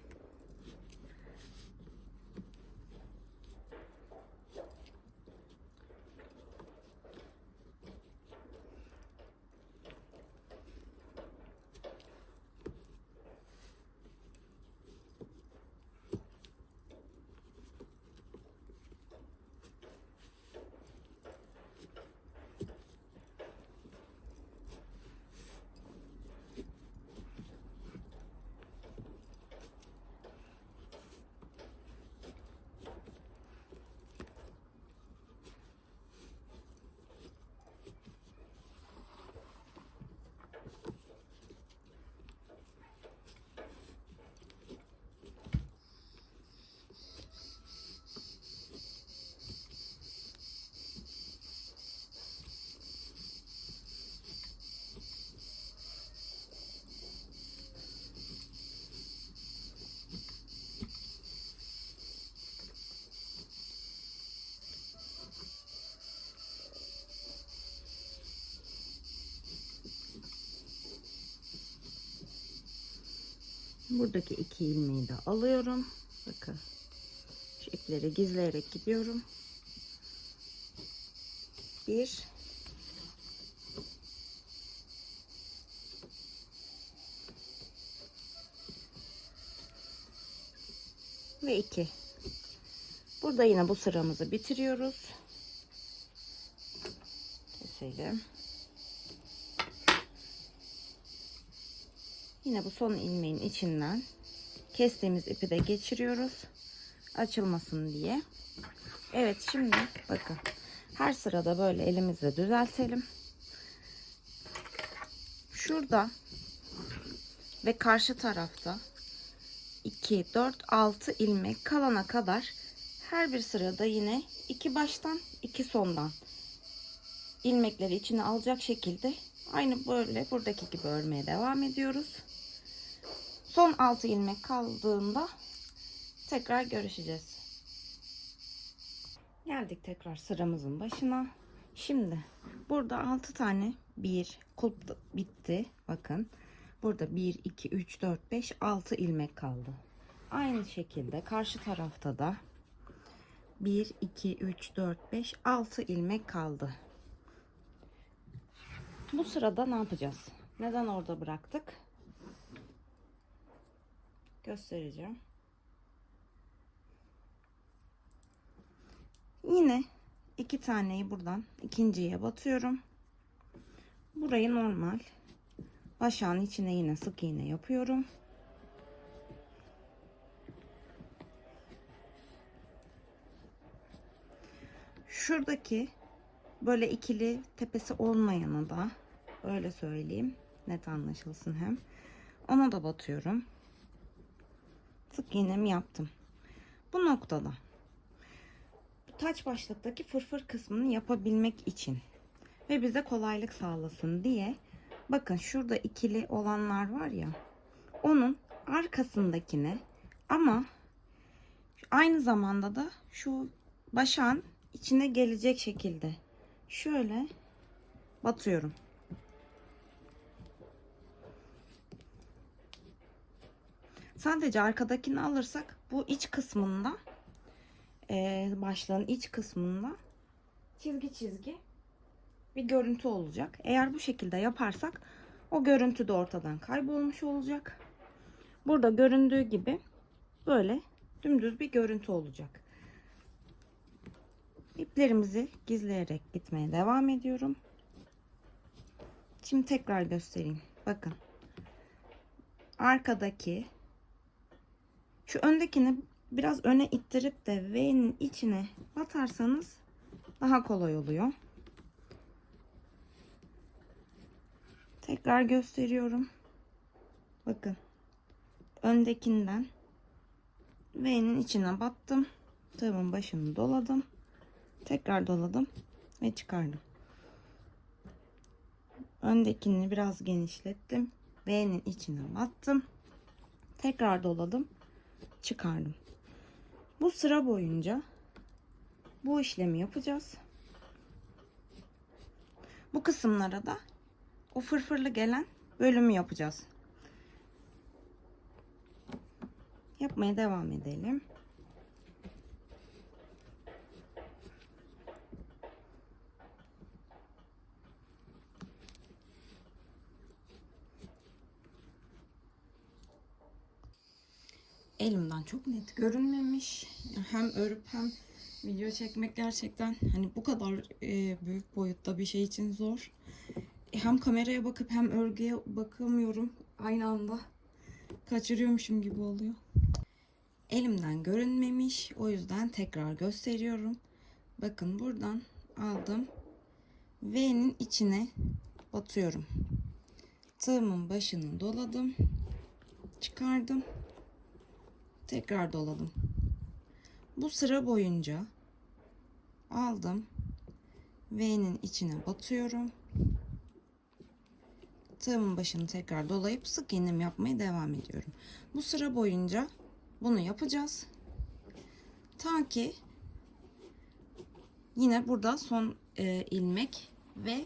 Buradaki 2 ilmeği de alıyorum. Bakın. Şu ipleri gizleyerek gidiyorum. 1 ve 2. Burada yine bu sıramızı bitiriyoruz. Keselim. Yine bu son ilmeğin içinden kestiğimiz ipi de geçiriyoruz. Açılmasın diye. Evet, şimdi bakın. Her sırada böyle elimizle düzeltelim. Şurada ve karşı tarafta 2, 4, 6 ilmek kalana kadar her bir sırada yine 2 baştan 2 sondan ilmekleri içine alacak şekilde aynı böyle buradaki gibi örmeye devam ediyoruz. Son 6 ilmek kaldığında tekrar görüşeceğiz. Geldik tekrar sıramızın başına. Şimdi burada 6 tane bir kulp bitti. Bakın. Burada 1, 2, 3, 4, 5, 6 ilmek kaldı. Aynı şekilde karşı tarafta da 1, 2, 3, 4, 5, 6 ilmek kaldı. Bu sırada ne yapacağız? Neden orada bıraktık? Göstereceğim. Yine 2 taneyi buradan ikinciye batıyorum. Burayı normal başağın içine yine sık iğne yapıyorum. Şuradaki böyle ikili tepesi olmayanı da öyle söyleyeyim, net anlaşılsın hem. Ona da batıyorum. Sık iğnemi yaptım. Bu noktada bu taç başlıktaki fırfır kısmını yapabilmek için ve bize kolaylık sağlasın diye bakın şurada ikili olanlar var ya, onun arkasındakine ama aynı zamanda da şu başağın içine gelecek şekilde şöyle batıyorum. Sadece arkadakini alırsak bu iç kısmında başlığın iç kısmında çizgi çizgi bir görüntü olacak. Eğer bu şekilde yaparsak o görüntü de ortadan kaybolmuş olacak. Burada göründüğü gibi böyle dümdüz bir görüntü olacak. İplerimizi gizleyerek gitmeye devam ediyorum. Şimdi tekrar göstereyim. Bakın. Arkadaki şu öndekini biraz öne ittirip de V'nin içine batarsanız daha kolay oluyor. Tekrar gösteriyorum. Bakın. Öndekinden V'nin içine battım. Tığımın başını doladım. Tekrar doladım ve çıkardım. Öndekini biraz genişlettim. V'nin içine battım. Tekrar doladım. Çıkardım. Bu sıra boyunca bu işlemi yapacağız. Bu kısımlara da o fırfırlı gelen bölümü yapacağız. Yapmaya devam edelim. Elimden çok net görünmemiş. Hem örüp hem video çekmek gerçekten hani bu kadar büyük boyutta bir şey için zor. Hem kameraya bakıp hem örgüye bakamıyorum. Aynı anda kaçırıyormuşum gibi oluyor. Elimden görünmemiş. O yüzden tekrar gösteriyorum. Bakın buradan aldım. V'nin içine batıyorum. Tığımın başını doladım. Çıkardım. Tekrar doladım. Bu sıra boyunca aldım. V'nin içine batıyorum. Tığımın başını tekrar dolayıp sık iğnem yapmaya devam ediyorum. Bu sıra boyunca bunu yapacağız. Ta ki yine burada son ilmek ve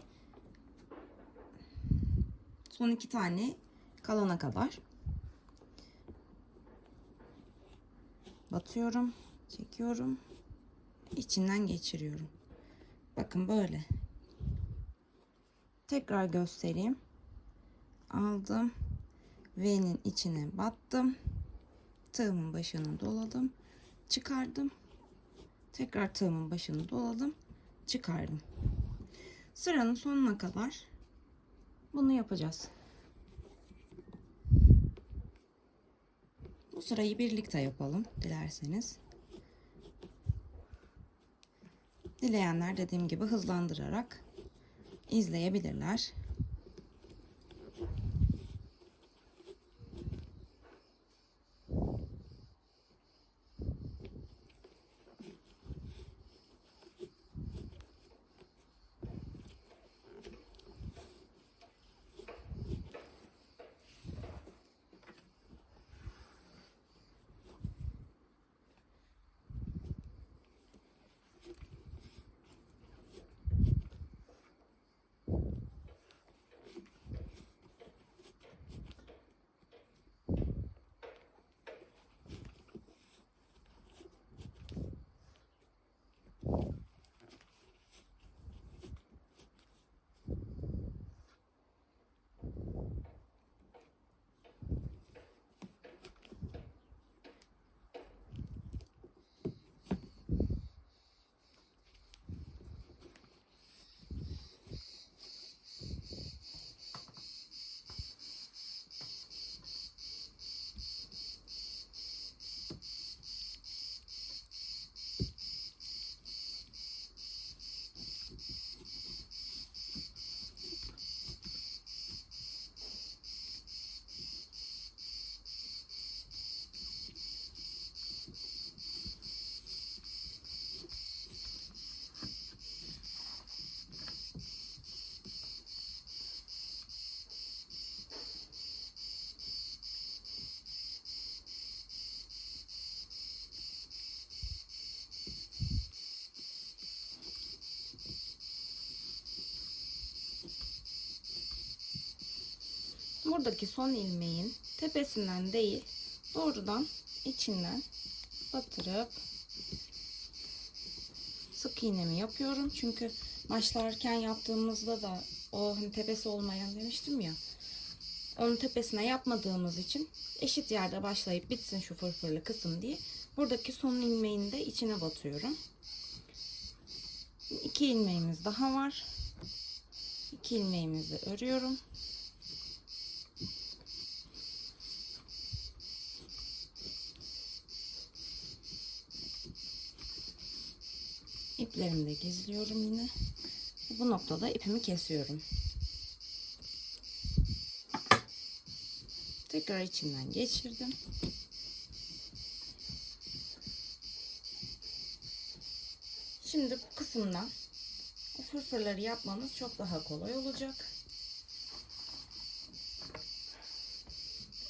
son 2 tane kalana kadar. batıyorum, çekiyorum, içinden geçiriyorum. Bakın böyle. Tekrar göstereyim. Aldım, V'nin içine battım, tığımın başını doladım, çıkardım, tekrar tığımın başını doladım, çıkardım. Sıranın sonuna kadar bunu yapacağız. Bu sırayı birlikte yapalım dilerseniz. Dileyenler dediğim gibi hızlandırarak izleyebilirler. Buradaki son ilmeğin tepesinden değil, doğrudan içinden batırıp sık iğnemi yapıyorum. Çünkü başlarken yaptığımızda da o tepesi olmayan demiştim ya. Onun tepesine yapmadığımız için eşit yerde başlayıp bitsin şu fırfırlı kısım diye buradaki son ilmeğini de içine batıyorum. 2 ilmeğimiz daha var. 2 ilmeğimizi örüyorum. İplerimi de gizliyorum yine. Bu noktada ipimi kesiyorum. Tekrar içinden geçirdim. Şimdi bu kısımdan o fırfırları yapmamız çok daha kolay olacak.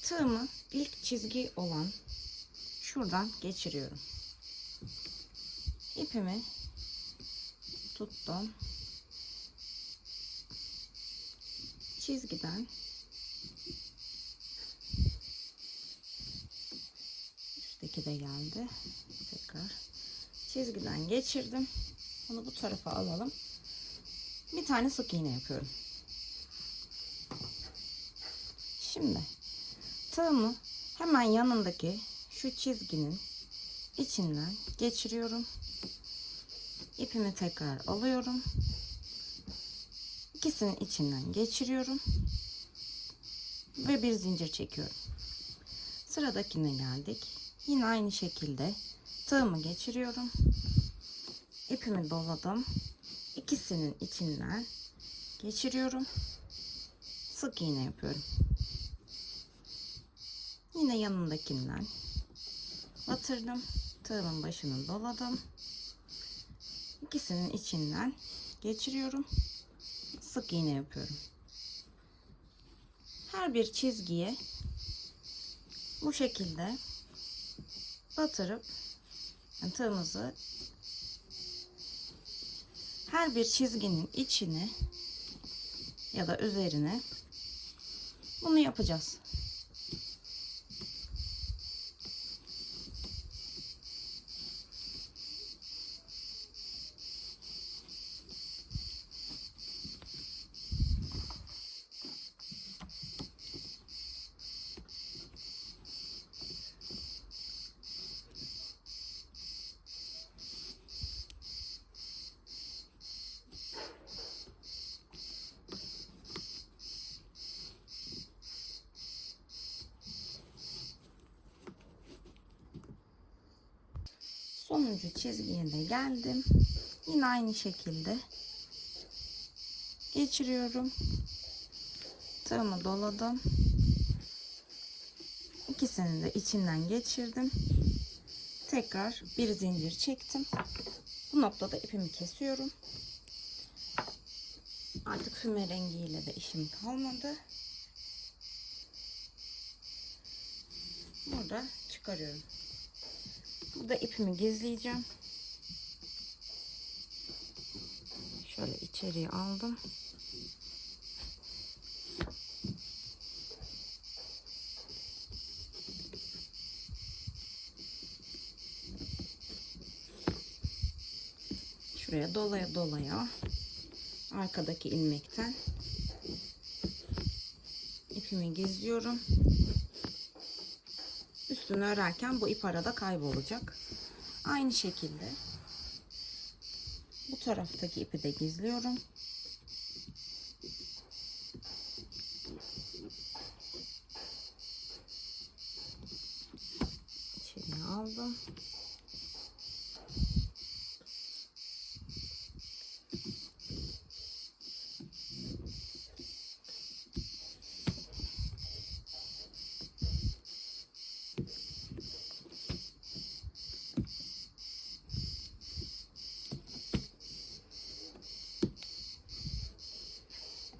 Tığımı ilk çizgi olan şuradan geçiriyorum. İpimi tuttum. Çizgiden üstteki de geldi. Tekrar çizgiden geçirdim. Bunu bu tarafa alalım. Bir tane sık iğne yapıyorum. Şimdi tığımı hemen yanındaki şu çizginin içinden geçiriyorum. İpimi tekrar alıyorum. İkisinin içinden geçiriyorum. Ve bir zincir çekiyorum. Sıradakine geldik. Yine aynı şekilde tığımı geçiriyorum. İpimi doladım. İkisinin içinden geçiriyorum. Sık iğne yapıyorum. Yine yanındakinden batırdım. Tığımın başını doladım. İkisinin içinden geçiriyorum. Sık iğne yapıyorum. Her bir çizgiye bu şekilde batırıp tığımızı her bir çizginin içine ya da üzerine bunu yapacağız. Sonuncu çizgiye de geldim. Yine aynı şekilde geçiriyorum. Tığımı doladım. İkisini de içinden geçirdim. Tekrar bir zincir çektim. Bu noktada ipimi kesiyorum. Artık füme rengiyle de işim kalmadı. Burada çıkarıyorum. Burada ipimi gizleyeceğim. Şöyle içeriye aldım. Şuraya dolaya dolaya arkadaki ilmekten ipimi gizliyorum. Üstünü örerken bu ip arada kaybolacak. Aynı şekilde bu taraftaki ipi de gizliyorum. İçeriye aldım.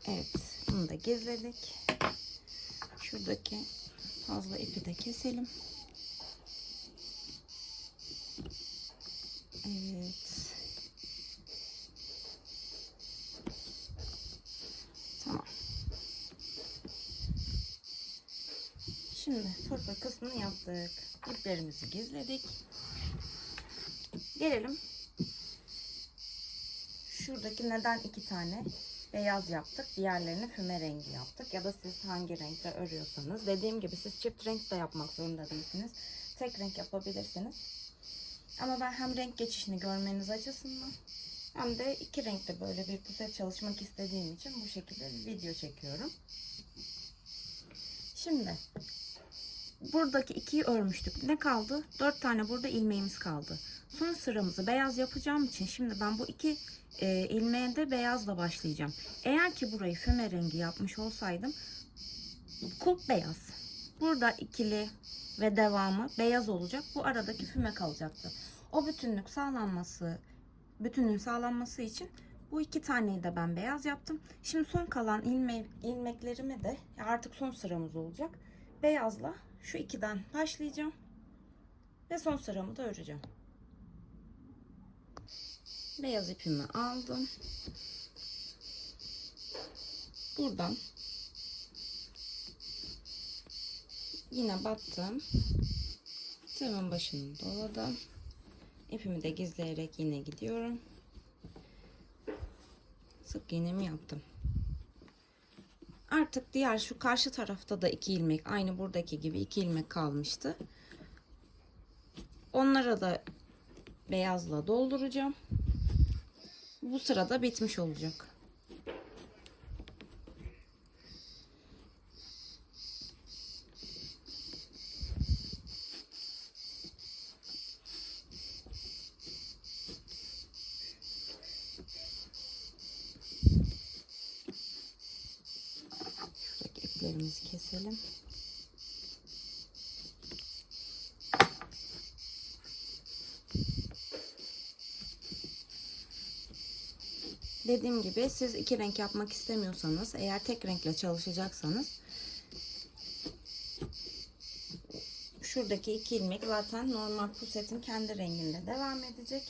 Evet, bunu da gizledik. Şuradaki fazla ipi de keselim. Evet. Tamam. Şimdi fırfır kısmını yaptık. İplerimizi gizledik. Gelelim. Şuradaki neden 2 tane beyaz yaptık, diğerlerini füme rengi yaptık, ya da siz hangi renkle örüyorsanız, dediğim gibi siz çift renk de yapmak zorunda değilsiniz, tek renk yapabilirsiniz, ama ben hem renk geçişini görmeniz açısından hem de 2 renkte böyle bir puset çalışmak istediğim için bu şekilde bir video çekiyorum. Şimdi buradaki 2'yi örmüştük, ne kaldı? 4 tane burada ilmeğimiz kaldı. Son sıramızı beyaz yapacağım için şimdi ben bu 2 ilmeğe de beyazla başlayacağım. Eğer ki burayı füme rengi yapmış olsaydım kulp beyaz, burada ikili ve devamı beyaz olacak, bu aradaki füme kalacaktı. O bütünlüğün sağlanması için bu 2 taneyi de ben beyaz yaptım. Şimdi son kalan ilmeklerimi de, artık son sıramız olacak, beyazla şu 2'den başlayacağım ve son sıramı da öreceğim. Beyaz ipimi aldım. Buradan yine battım. Tığımın başını doladım. İpimi de gizleyerek yine gidiyorum. Sık iğnemi yaptım. Artık diğer şu karşı tarafta da 2 ilmek, aynı buradaki gibi 2 ilmek kalmıştı. Onlara da beyazla dolduracağım. Bu sırada bitmiş olacak. Şuradaki iplerimizi keselim. Dediğim gibi siz 2 renk yapmak istemiyorsanız, eğer tek renkle çalışacaksanız, şuradaki 2 ilmek zaten normal pusetin kendi renginde devam edecek.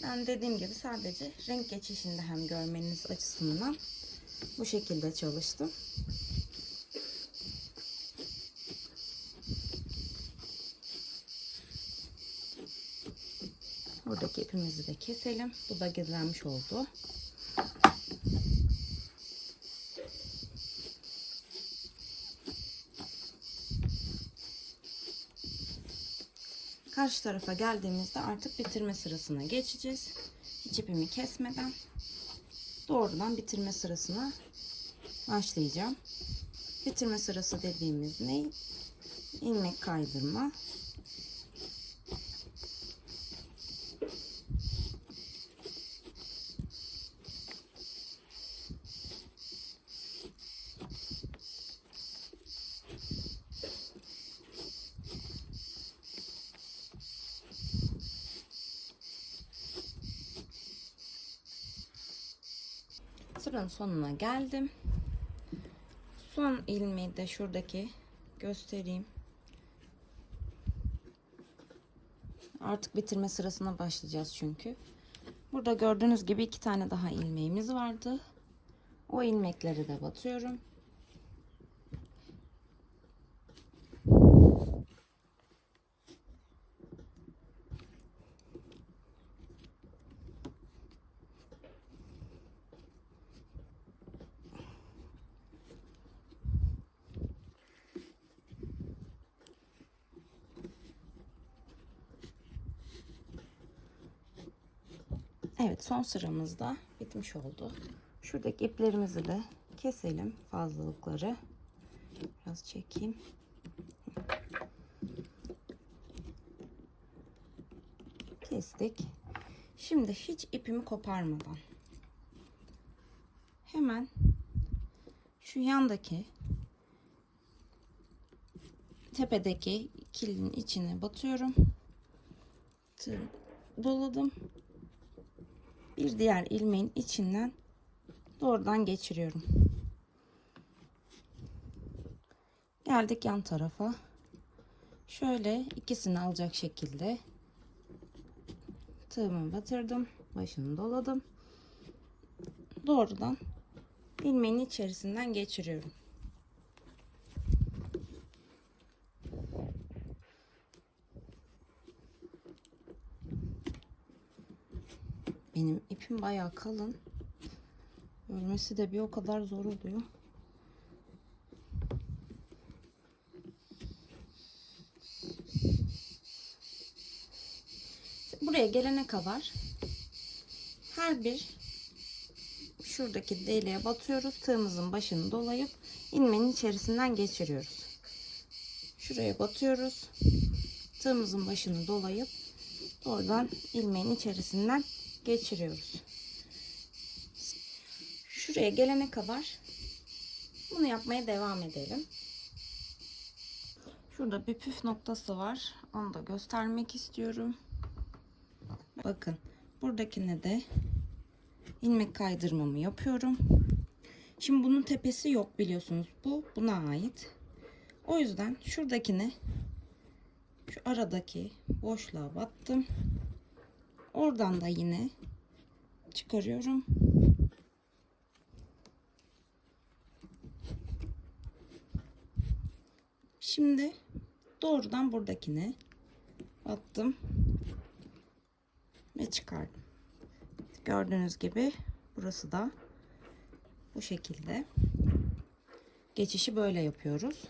Ben dediğim gibi sadece renk geçişinde hem görmeniz açısından bu şekilde çalıştım. Buradaki ipimizi de keselim. Bu da gizlenmiş oldu. Karşı tarafa geldiğimizde artık bitirme sırasına geçeceğiz. Hiç ipimi kesmeden doğrudan bitirme sırasına başlayacağım. Bitirme sırası dediğimiz ne? İlmek kaydırma. Sıranın sonuna geldim. Son ilmeği de şuradaki göstereyim. Artık bitirme sırasına başlayacağız çünkü. Burada gördüğünüz gibi 2 tane daha ilmeğimiz vardı. O ilmekleri de batıyorum. Evet, son sıramızda bitmiş oldu. Şuradaki iplerimizi de keselim, fazlalıkları. Biraz çekeyim. Kestik. Şimdi hiç ipimi koparmadan hemen şu yandaki tepedeki kilin içine batıyorum. Doladım. Bir diğer ilmeğin içinden doğrudan geçiriyorum. Geldik yan tarafa. Şöyle ikisini alacak şekilde tığımı batırdım. Başını doladım. Doğrudan ilmeğin içerisinden geçiriyorum. Benim ipim bayağı kalın. Örmesi de bir o kadar zor oluyor. Buraya gelene kadar her bir şuradaki deliğe batıyoruz. Tığımızın başını dolayıp ilmeğin içerisinden geçiriyoruz. Şuraya batıyoruz. Tığımızın başını dolayıp oradan ilmeğin içerisinden geçiriyoruz. Şuraya gelene kadar bunu yapmaya devam edelim. Şurada bir püf noktası var. Onu da göstermek istiyorum. Bakın, buradakine de ilmek kaydırmamı yapıyorum. Şimdi bunun tepesi yok biliyorsunuz. Bu buna ait. O yüzden şuradakine şu aradaki boşluğa battım. Oradan da yine çıkarıyorum. Şimdi doğrudan buradakine battım ve çıkardım. Gördüğünüz gibi burası da bu şekilde. Geçişi böyle yapıyoruz.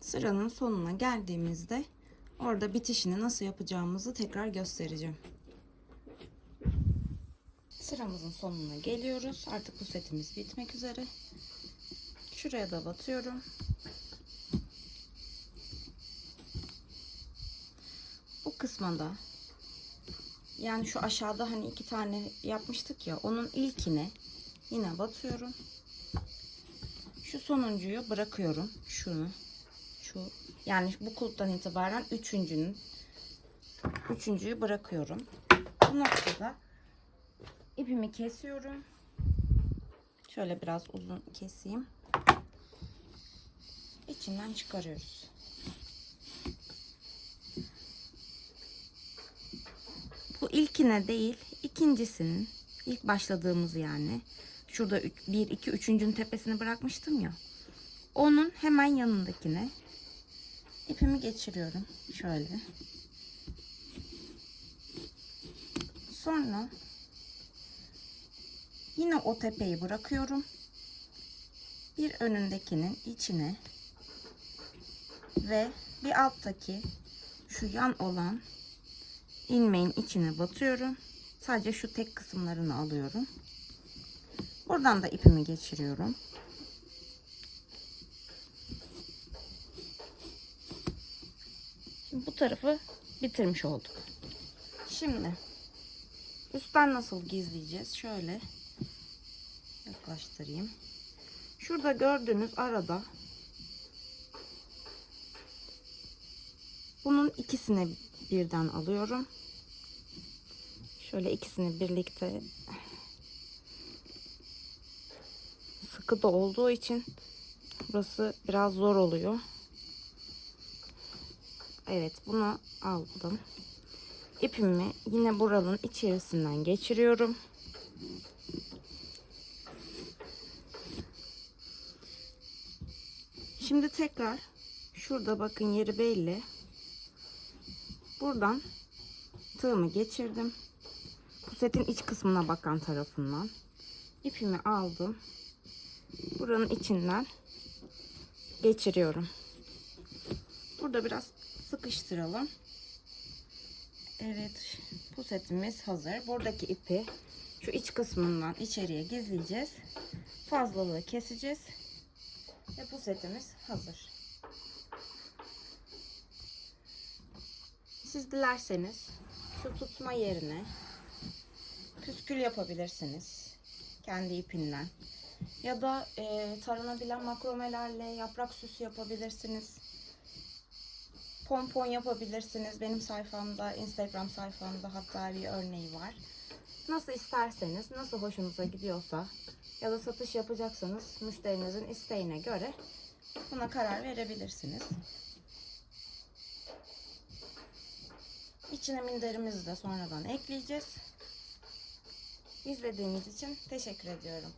Sıranın sonuna geldiğimizde orada bitişini nasıl yapacağımızı tekrar göstereceğim. Sıramızın sonuna geliyoruz. Artık bu setimiz bitmek üzere. Şuraya da batıyorum. Bu kısma da, yani şu aşağıda hani 2 tane yapmıştık ya, onun ilkine yine batıyorum. Şu sonuncuyu bırakıyorum. Şunu. Yani bu kulptan itibaren üçüncüyü bırakıyorum. Bu noktada ipimi kesiyorum. Şöyle biraz uzun keseyim. İçinden çıkarıyoruz. Bu ilkine değil, ikincisinin, ilk başladığımız yani. Şurada 1, 2, 3'üncünün tepesini bırakmıştım ya. Onun hemen yanındakine ipimi geçiriyorum. Şöyle. Sonra yine o tepeyi bırakıyorum. Bir önündekinin içine ve bir alttaki şu yan olan ilmeğin içine batıyorum. Sadece şu tek kısımlarını alıyorum. Buradan da ipimi geçiriyorum. Şimdi bu tarafı bitirmiş olduk. Şimdi üstten nasıl gizleyeceğiz? Şöyle yaklaştırayım. Şurada gördüğünüz arada bunun ikisini birden alıyorum. Şöyle ikisini birlikte, sıkı da olduğu için burası biraz zor oluyor. Evet, bunu aldım. İpimi yine buranın içerisinden geçiriyorum. Şimdi tekrar şurada bakın yeri belli. Buradan tığımı geçirdim. Pusetin iç kısmına bakan tarafından. İpimi aldım. Buranın içinden geçiriyorum. Burada biraz sıkıştıralım. Evet, pusetimiz hazır. Buradaki ipi şu iç kısmından içeriye gizleyeceğiz. Fazlalığı keseceğiz. Ve pusetimiz hazır. Siz dilerseniz şu tutma yerine püskül yapabilirsiniz. Kendi ipinden. Ya da taranabilen makromelerle yaprak süsü yapabilirsiniz. Pompon yapabilirsiniz. Benim sayfamda, Instagram sayfamda hatta bir örneği var. Nasıl isterseniz, nasıl hoşunuza gidiyorsa ya da satış yapacaksanız müşterinizin isteğine göre buna karar verebilirsiniz. İçine minderimizi de sonradan ekleyeceğiz. İzlediğiniz için teşekkür ediyorum.